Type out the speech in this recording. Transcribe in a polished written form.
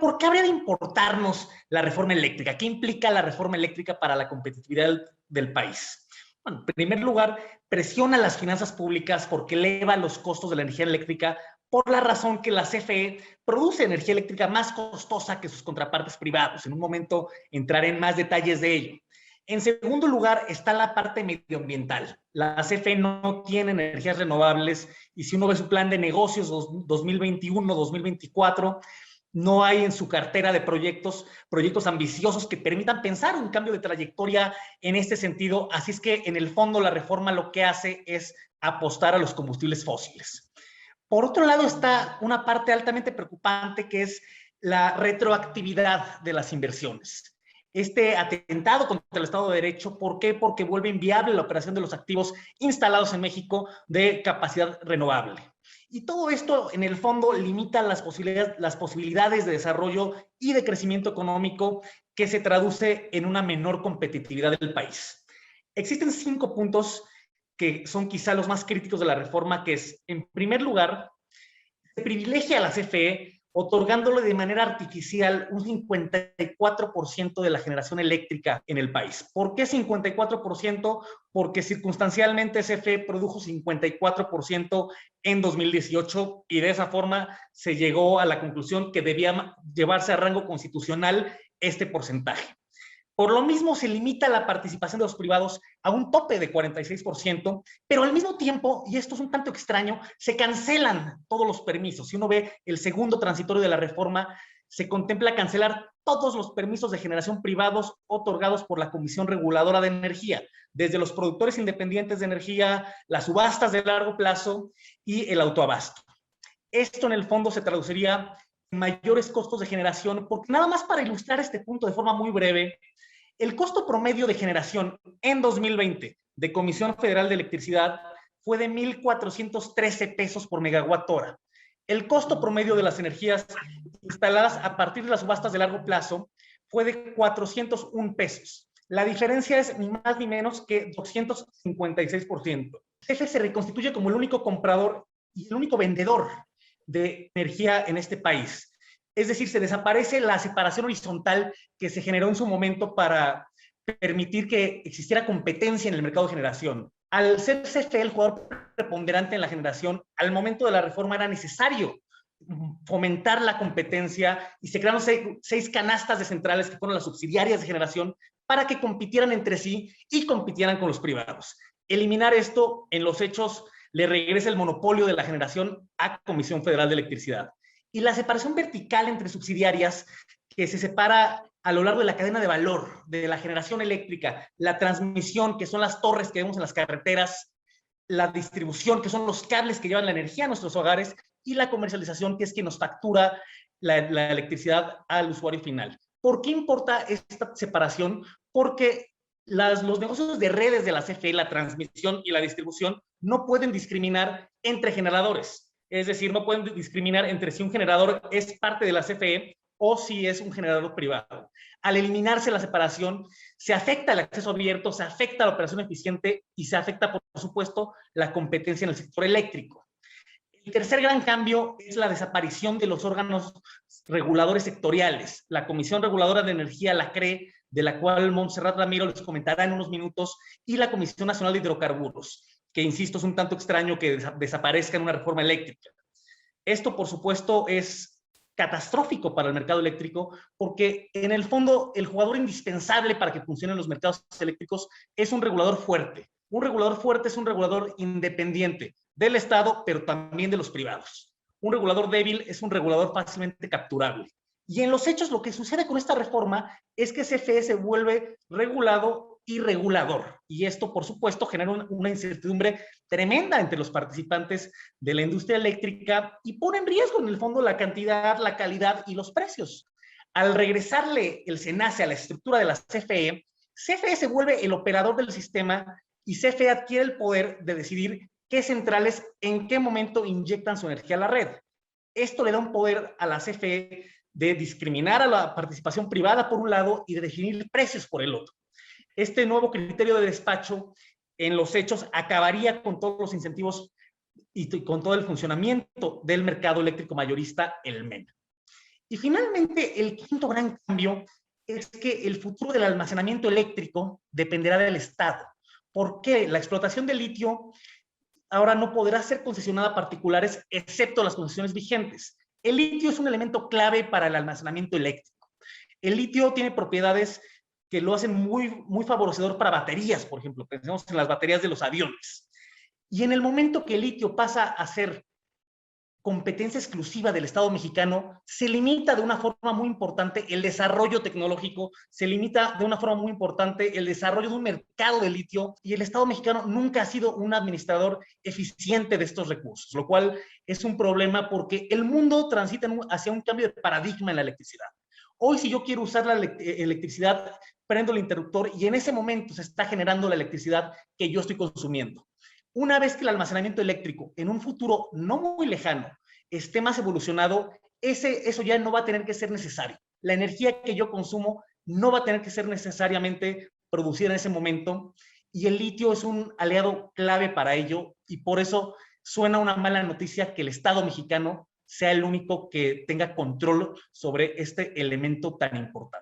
¿por qué habría de importarnos la reforma eléctrica? ¿Qué implica la reforma eléctrica para la competitividad del país? Bueno, en primer lugar, presiona las finanzas públicas porque eleva los costos de la energía eléctrica por la razón que la CFE produce energía eléctrica más costosa que sus contrapartes privados. En un momento entraré en más detalles de ello. En segundo lugar está la parte medioambiental. La CFE no tiene energías renovables y si uno ve su plan de negocios 2021-2024, no hay en su cartera de proyectos ambiciosos que permitan pensar un cambio de trayectoria en este sentido. Así es que en el fondo la reforma lo que hace es apostar a los combustibles fósiles. Por otro lado está una parte altamente preocupante que es la retroactividad de las inversiones. Este atentado contra el Estado de Derecho, ¿por qué? Porque vuelve inviable la operación de los activos instalados en México de capacidad renovable. Y todo esto, en el fondo, limita las posibilidades de desarrollo y de crecimiento económico que se traduce en una menor competitividad del país. Existen 5 puntos que son quizá los más críticos de la reforma, que es, en primer lugar, se privilegia a la CFE otorgándole de manera artificial un 54% de la generación eléctrica en el país. ¿Por qué 54%? Porque circunstancialmente CFE produjo 54% en 2018 y de esa forma se llegó a la conclusión que debía llevarse a rango constitucional este porcentaje. Por lo mismo, se limita la participación de los privados a un tope de 46%, pero al mismo tiempo, y esto es un tanto extraño, se cancelan todos los permisos. Si uno ve el segundo transitorio de la reforma, se contempla cancelar todos los permisos de generación privados otorgados por la Comisión Reguladora de Energía, desde los productores independientes de energía, las subastas de largo plazo y el autoabasto. Esto en el fondo se traduciría en mayores costos de generación, porque nada más para ilustrar este punto de forma muy breve, el costo promedio de generación en 2020 de Comisión Federal de Electricidad fue de 1,413 pesos por megawatt hora. El costo promedio de las energías instaladas a partir de las subastas de largo plazo fue de 401 pesos. La diferencia es ni más ni menos que 256%. CFE se reconstituye como el único comprador y el único vendedor de energía en este país. Es decir, se desaparece la separación horizontal que se generó en su momento para permitir que existiera competencia en el mercado de generación. Al ser CFE el jugador preponderante en la generación, al momento de la reforma era necesario fomentar la competencia y se crearon 6 canastas de centrales que fueron las subsidiarias de generación para que compitieran entre sí y compitieran con los privados. Eliminar esto, en los hechos, le regresa el monopolio de la generación a Comisión Federal de Electricidad. Y la separación vertical entre subsidiarias, que se separa a lo largo de la cadena de valor de la generación eléctrica, la transmisión, que son las torres que vemos en las carreteras, la distribución, que son los cables que llevan la energía a nuestros hogares, y la comercialización, que es quien nos factura la electricidad al usuario final. ¿Por qué importa esta separación? Porque los negocios de redes de la CFE, la transmisión y la distribución, no pueden discriminar entre generadores. Es decir, no pueden discriminar entre si un generador es parte de la CFE o si es un generador privado. Al eliminarse la separación, se afecta el acceso abierto, se afecta la operación eficiente y se afecta, por supuesto, la competencia en el sector eléctrico. El tercer gran cambio es la desaparición de los órganos reguladores sectoriales. La Comisión Reguladora de Energía, la CRE, de la cual Montserrat Ramiro les comentará en unos minutos, y la Comisión Nacional de Hidrocarburos, que insisto es un tanto extraño que desaparezca en una reforma eléctrica. Esto, por supuesto, es catastrófico para el mercado eléctrico porque, en el fondo, el jugador indispensable para que funcionen los mercados eléctricos es un regulador fuerte. Un regulador fuerte es un regulador independiente del Estado, pero también de los privados. Un regulador débil es un regulador fácilmente capturable. Y en los hechos, lo que sucede con esta reforma es que CFE se vuelve regulado y regulador. Y esto, por supuesto, genera una incertidumbre tremenda entre los participantes de la industria eléctrica y pone en riesgo, en el fondo, la cantidad, la calidad y los precios. Al regresarle el SENACE a la estructura de la CFE, CFE se vuelve el operador del sistema y CFE adquiere el poder de decidir qué centrales en qué momento inyectan su energía a la red. Esto le da un poder a la CFE de discriminar a la participación privada por un lado y de definir precios por el otro. Este nuevo criterio de despacho en los hechos acabaría con todos los incentivos y con todo el funcionamiento del mercado eléctrico mayorista, el MEN. Y finalmente, el quinto gran cambio es que el futuro del almacenamiento eléctrico dependerá del Estado. ¿Por qué? La explotación de litio ahora no podrá ser concesionada a particulares, excepto las concesiones vigentes. El litio es un elemento clave para el almacenamiento eléctrico. El litio tiene propiedades que lo hacen muy favorecedor para baterías, por ejemplo. Pensemos en las baterías de los aviones. Y en el momento que el litio pasa a ser competencia exclusiva del Estado mexicano, se limita de una forma muy importante el desarrollo tecnológico, se limita de una forma muy importante el desarrollo de un mercado de litio, y el Estado mexicano nunca ha sido un administrador eficiente de estos recursos, lo cual es un problema porque el mundo transita hacia un cambio de paradigma en la electricidad. Hoy, si yo quiero usar la electricidad, prendo el interruptor y en ese momento se está generando la electricidad que yo estoy consumiendo. Una vez que el almacenamiento eléctrico en un futuro no muy lejano esté más evolucionado, eso ya no va a tener que ser necesario. La energía que yo consumo no va a tener que ser necesariamente producida en ese momento, y el litio es un aliado clave para ello, y por eso suena una mala noticia que el Estado mexicano sea el único que tenga control sobre este elemento tan importante.